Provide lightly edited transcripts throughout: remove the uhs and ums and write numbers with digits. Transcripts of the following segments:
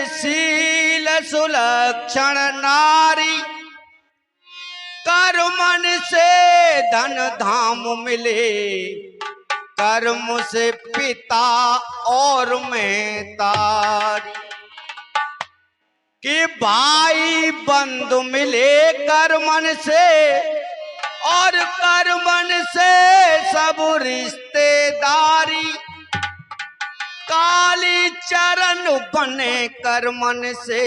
शील सुलक्षण नारी, कर्मन से धन धाम मिले, कर्म से पिता और मैं तारी। कि भाई बंधु मिले कर्मन से, और कर्मन से सब रिश्तेदारी। काली चरण बने कर्मन से,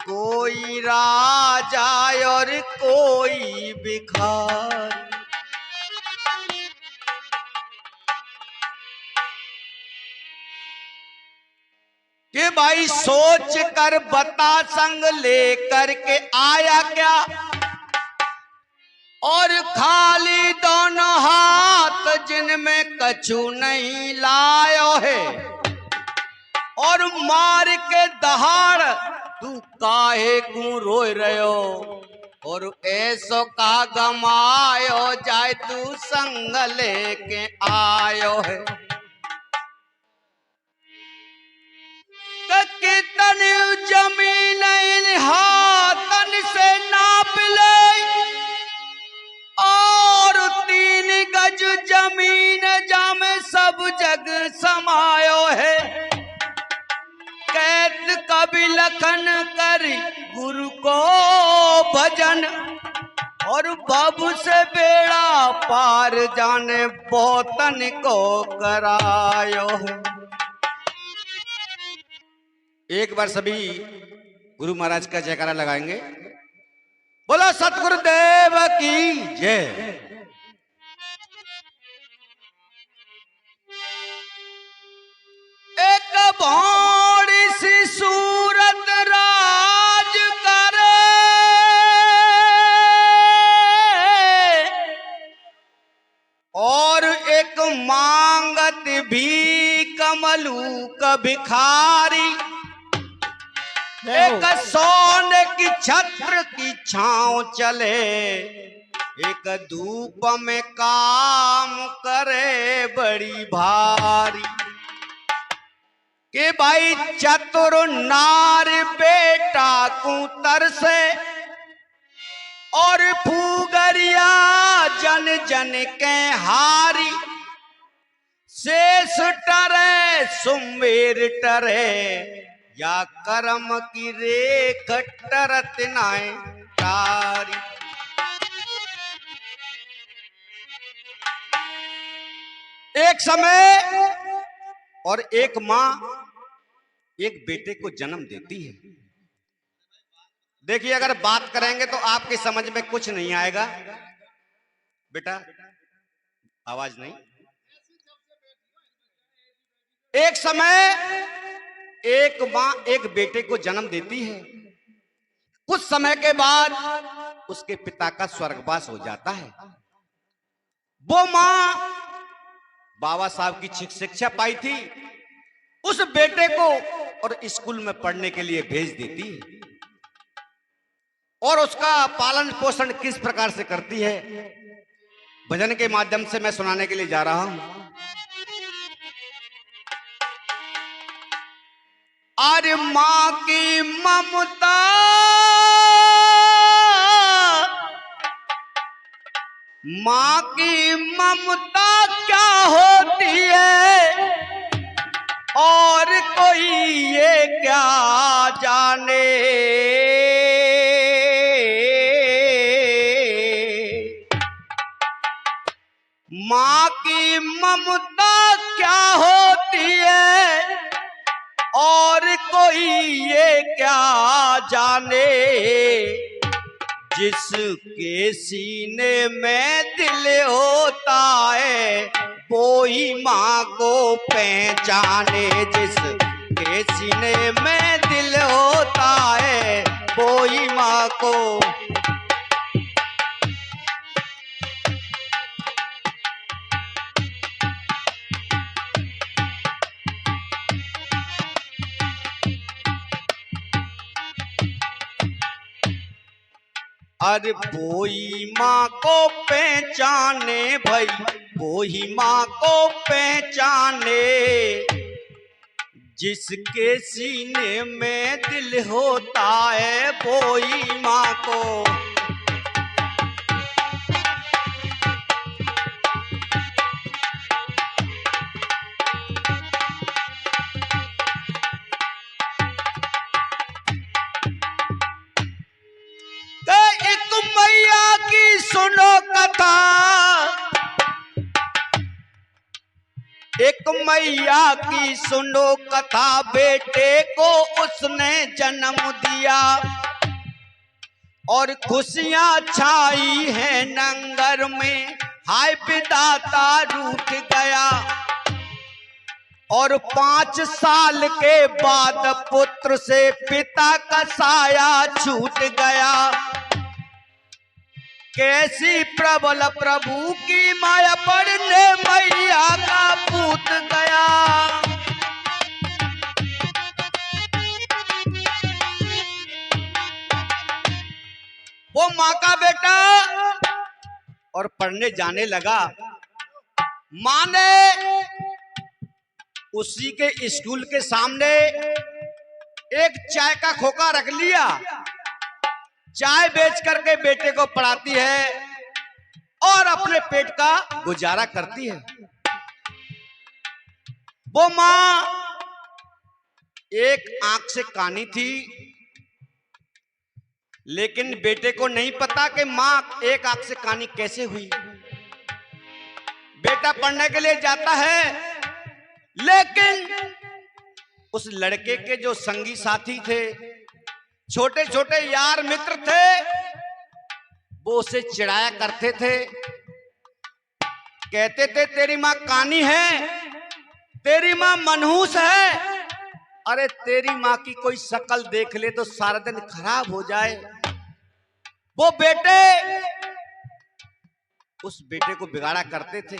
कोई राजा और कोई भिखारी। कि भाई सोच कर बता संग लेकर के आया क्या, और खाली दोनों हाथ जिनमें कछु नहीं लायो है। और मार के दहाड़ तू काहे क्यों रोए रहो, और ऐसो का गमायो जाए तू संग लेके आयो है। कितनी जमीन इन हाथन से नाप ले, और 3 गज जमीन जामे सब जग समायो है। कैद कभी लखन करी गुरु को भजन, और बाबू से बेड़ा पार जाने बहुतन को करायो है। एक बार सभी गुरु महाराज का जयकारा लगाएंगे। बोलो सतगुरुदेव की जय। एक भौड़ी सी सूरत राज करे, और एक मांगत भी कमलू का भिखारी। एक सोने की छत्र की छांव चले, एक धूप में काम करे बड़ी भारी। कि भाई चतुर नार बेटा कुतर से, और फूगरिया जन जन के हारी। शेष टरे सुमेर टरे, या कर्म की रेख टरत नाय तारी। एक समय और एक मां एक बेटे को जन्म देती है। देखिए, अगर बात करेंगे तो आपकी समझ में कुछ नहीं आएगा। बेटा आवाज नहीं। एक समय एक मां एक बेटे को जन्म देती है। कुछ समय के बाद उसके पिता का स्वर्गवास हो जाता है। वो मां बाबा साहब की शिक्षा पाई थी, उस बेटे को और स्कूल में पढ़ने के लिए भेज देती है। और उसका पालन पोषण किस प्रकार से करती है, भजन के माध्यम से मैं सुनाने के लिए जा रहा हूं। अरे मां की ममता मां की ममता क्या होती है, और कोई ये क्या जाने। मां की ममता क्या होती है, और कोई ये क्या जाने। जिसके सीने में दिल होता है, वो ही मां को पहचाने। जिसके सीने में दिल होता है, वो ही मां को। अरे वही माँ को पहचाने भाई, वही माँ को पहचाने। जिसके सीने में दिल होता है वो ही माँ को एक मैया की सुनो कथा, एक मैया की सुनो कथा, बेटे को उसने जन्म दिया और खुशियां छाई है नंगर में, हाय विधाता रूठ गया। और 5 साल के बाद पुत्र से पिता का साया छूट गया। कैसी प्रबल प्रभु की माया पड़ने मैया का पूत गया। वो माँ का बेटा और पढ़ने जाने लगा। माँ ने उसी के स्कूल के सामने एक चाय का खोखा रख लिया। चाय बेच करके बेटे को पढ़ाती है और अपने पेट का गुजारा करती है। वो माँ एक आंख से कानी थी, लेकिन बेटे को नहीं पता कि माँ एक आंख से कानी कैसे हुई। बेटा पढ़ने के लिए जाता है, लेकिन उस लड़के के जो संगी साथी थे, छोटे छोटे यार मित्र थे, वो उसे चिढ़ाया करते थे। कहते थे तेरी माँ कानी है, तेरी माँ मनहूस है, अरे तेरी माँ की कोई शक्ल देख ले तो सारा दिन खराब हो जाए। वो बेटे उस बेटे को बिगाड़ा करते थे।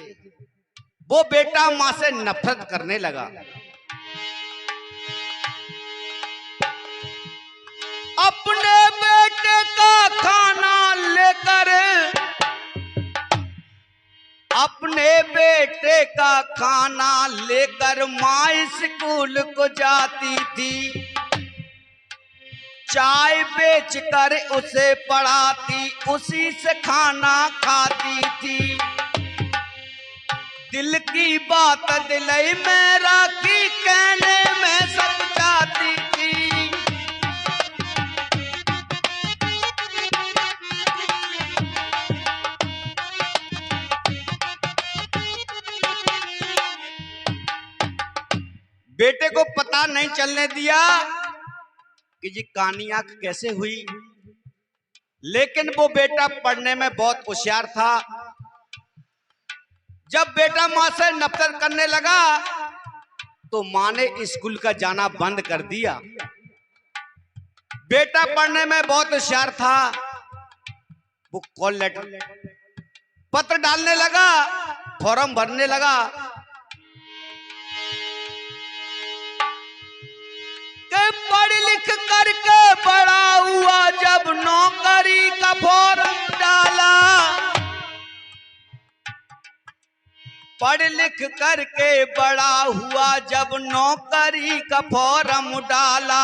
वो बेटा माँ से नफरत करने लगा। अपने बेटे का खाना लेकर, अपने बेटे का खाना लेकर माँ स्कूल को जाती थी। चाय बेचकर उसे पढ़ाती, उसी से खाना खाती थी। दिल की बात दिलई में राखी, कहने में सब चाहती थी। बेटे को पता नहीं चलने दिया कि जी कानी आंख कैसे हुई, लेकिन वो बेटा पढ़ने में बहुत होशियार था। जब बेटा माँ से नफरत करने लगा तो माँ ने स्कूल का जाना बंद कर दिया। बेटा पढ़ने में बहुत होशियार था, वो कॉल लेटर पत्र डालने लगा, फॉर्म भरने लगा। पढ़ लिख करके बड़ा हुआ, जब नौकरी का फॉर्म डाला। पढ़ लिख करके बड़ा हुआ, जब नौकरी का फॉर्म डाला।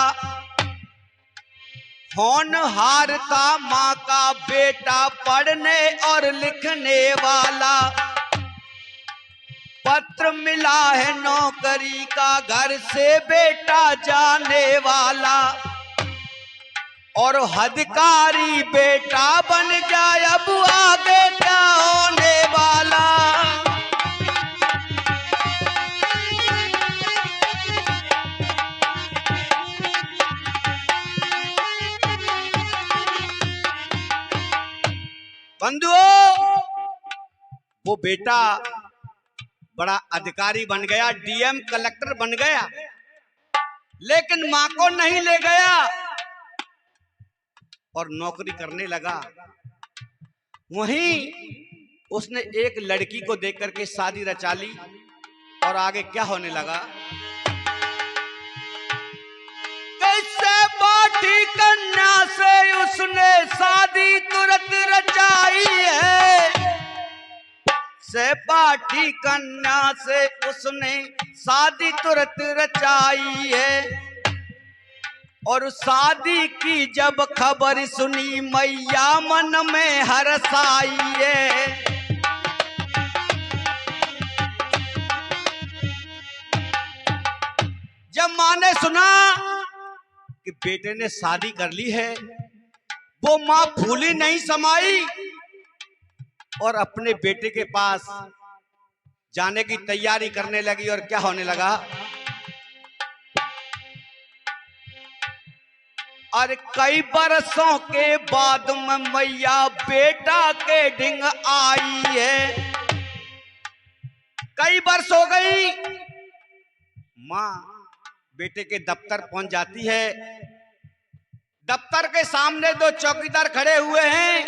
होनहार था माँ का बेटा, पढ़ने और लिखने वाला। पत्र मिला है नौकरी का, घर से बेटा जाने वाला। और अधिकारी बेटा बन जाए, अब आगे क्या होने वाला। बंधुओं, वो बेटा बड़ा अधिकारी बन गया, डीएम कलेक्टर बन गया, लेकिन मां को नहीं ले गया और नौकरी करने लगा। वहीं उसने एक लड़की को देख करके शादी रचा ली और आगे क्या होने लगा। कैसे बाठी कन्या से उसने शादी तुरंत रचाई है। सहपाठी कन्या से उसने शादी तुरंत रचाई है। और शादी की जब खबर सुनी मैया मन में हर्षाई है। जब मां ने सुना कि बेटे ने शादी कर ली है, वो मां फूली नहीं समाई और अपने बेटे के पास जाने की तैयारी करने लगी। और क्या होने लगा, और कई बरसों के बाद में मैया बेटा के ढिंग आई है। कई वर्ष हो गई, मां बेटे के दफ्तर पहुंच जाती है। दफ्तर के सामने दो चौकीदार खड़े हुए हैं।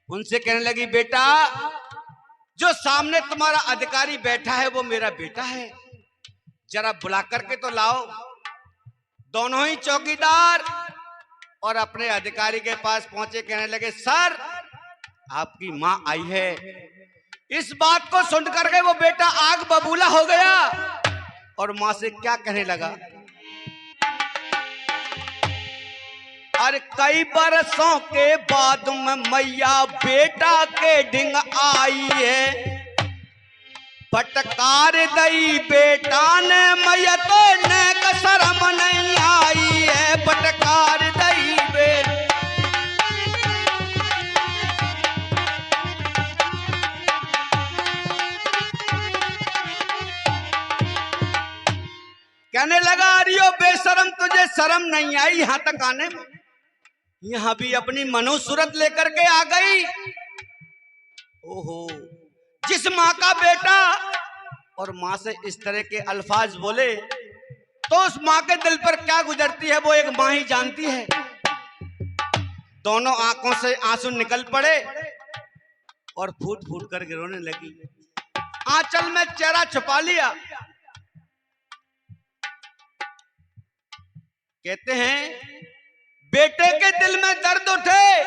उनसे कहने लगी, बेटा जो सामने तुम्हारा अधिकारी बैठा है वो मेरा बेटा है, जरा बुला करके तो लाओ। दोनों ही चौकीदार और अपने अधिकारी के पास पहुंचे। कहने लगे, सर आपकी मां आई है। इस बात को सुन करके वो बेटा आग बबूला हो गया और मां से क्या कहने लगा, और कई बरसों के बाद में मैया बेटा के ढिंग आई है। फटकार दई बेटा ने मैया तो ने शर्म नहीं आई है। फटकार दई कहने लगा, अरियो बेशरम तुझे शर्म नहीं आई यहां तक आने में? यहां भी अपनी मनोसूरत लेकर के आ गई। ओहो, जिस मां का बेटा और मां से इस तरह के अल्फाज बोले तो उस मां के दिल पर क्या गुजरती है वो एक मां ही जानती है। दोनों आंखों से आंसू निकल पड़े और फूट फूट कर रोने लगी। आंचल में चेहरा छुपा लिया। कहते हैं बेटे के दिल में दर्द उठे,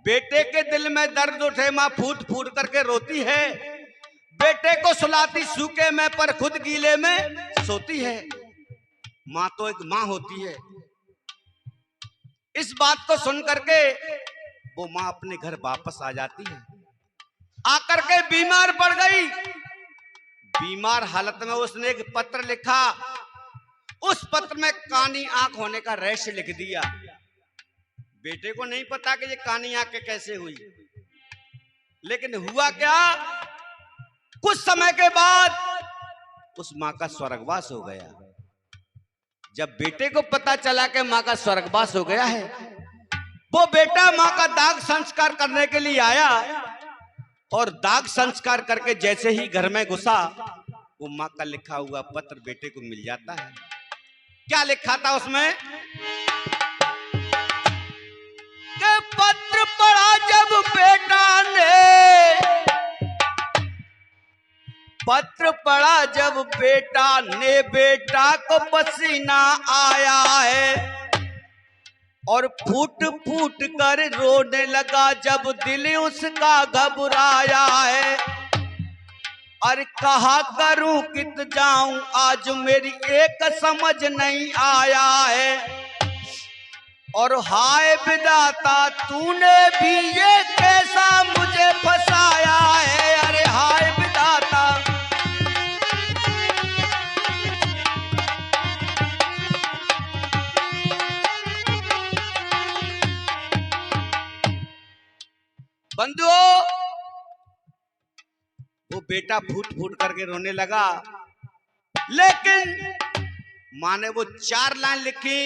बेटे के दिल में दर्द उठे, मां फूट फूट करके रोती है। बेटे को सुलाती सूखे में पर खुद गीले में सोती है। मां तो एक मां होती है। इस बात को सुन करके वो मां अपने घर वापस आ जाती है। आकर के बीमार पड़ गई। बीमार हालत में उसने एक पत्र लिखा। उस पत्र में कानी आंख होने का रहस्य लिख दिया। बेटे को नहीं पता कि ये कानी आंख कैसे हुई, लेकिन हुआ क्या, कुछ समय के बाद उस मां का स्वर्गवास हो गया। जब बेटे को पता चला कि मां का स्वर्गवास हो गया है, वो बेटा मां का दाग संस्कार करने के लिए आया और दाग संस्कार करके जैसे ही घर में घुसा, वो मां का लिखा हुआ पत्र बेटे को मिल जाता है। क्या लिखा था उसमें कि पत्र पढ़ा जब बेटा ने, पत्र पढ़ा जब बेटा ने, बेटा को पसीना आया है और फूट फूट कर रोने लगा जब दिल उसका घबराया है। और कहा करूं कित जाऊं आज मेरी एक समझ नहीं आया है। और हाय विधाता तूने भी ये कैसा मुझे फंसाया है। अरे हाय विधाता, बंधुओं वो बेटा फूट फूट करके रोने लगा, लेकिन मां ने वो 4 लाइन लिखी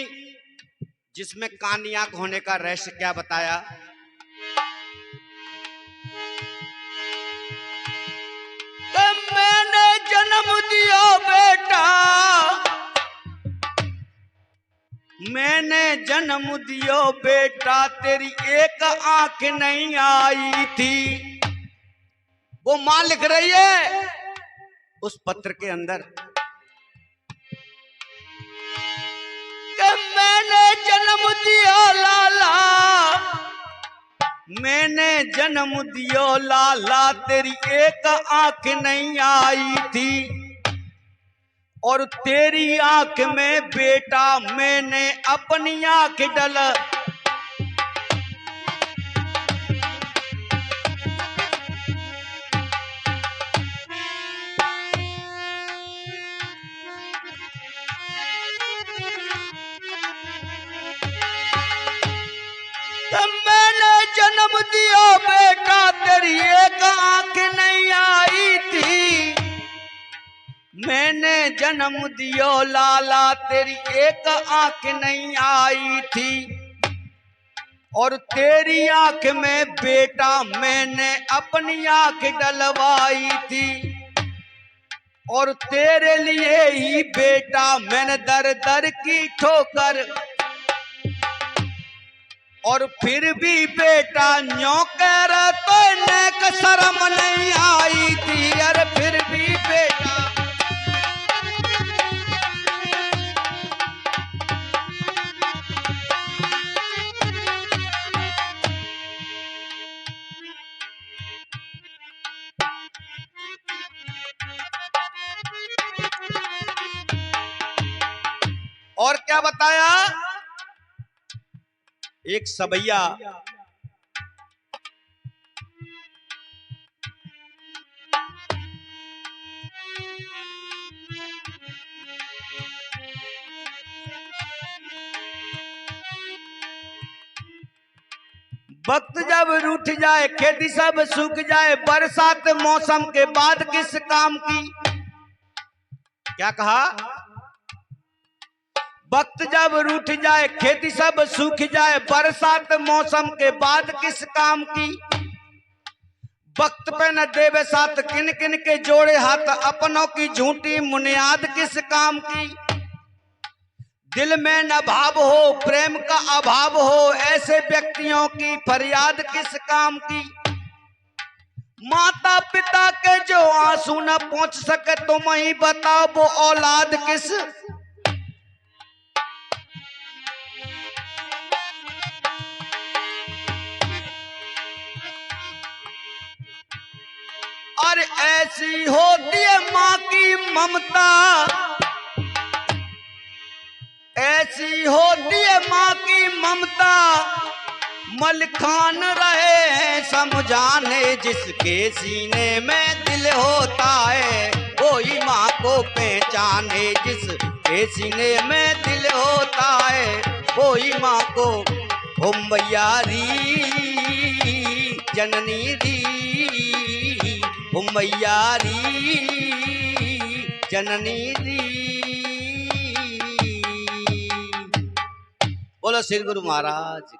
जिसमें कानी आंख होने का रहस्य क्या बताया। मैंने जन्म दिया बेटा, मैंने जन्म दियो बेटा, तेरी एक आंख नहीं आई थी। वो मां लिख रही है उस पत्र के अंदर कि मैंने जन्म दिया लाला, मैंने जन्म दियो लाला तेरी एक आंख नहीं आई थी, और तेरी आंख में बेटा मैंने अपनी आंख डल। मैंने जन्म दियो बेटा तेरी एक आंख नहीं आई थी, मैंने जन्म दियो लाला तेरी एक आंख नहीं आई थी, और तेरी आंख में बेटा मैंने अपनी आंख डलवाई थी, और तेरे लिए ही बेटा मैंने दर दर की ठोकर, और फिर भी बेटा न्यों कह रहा तो नेक शर्म नहीं आई थी। अरे फिर भी बेटा और क्या बताया, एक सबैया वक्त जब रूठ जाए खेती सब सूख जाए, बरसात मौसम के बाद किस काम की। क्या कहा, वक्त जब रूठ जाए खेती सब सूख जाए, बरसात मौसम के बाद किस काम की। वक्त पे न देवे साथ किन किन के जोड़े हाथ, अपनों की झूठी मुनियाद किस काम की। दिल में न भाव हो प्रेम का अभाव हो, ऐसे व्यक्तियों की फरियाद किस काम की। माता पिता के जो आंसू न पहुंच सके तुम ही बताओ वो औलाद किस। और ऐसी होती है माँ की ममता, ऐसी होती है माँ की ममता, मलखान रहे हैं समझाने, जिसके सीने में दिल होता है वही माँ को पहचाने, जिसके सीने में दिल होता है वही माँ को। ओ मैया री जननी री, ओ मैया री जननी री। बोलो श्री गुरु महाराज।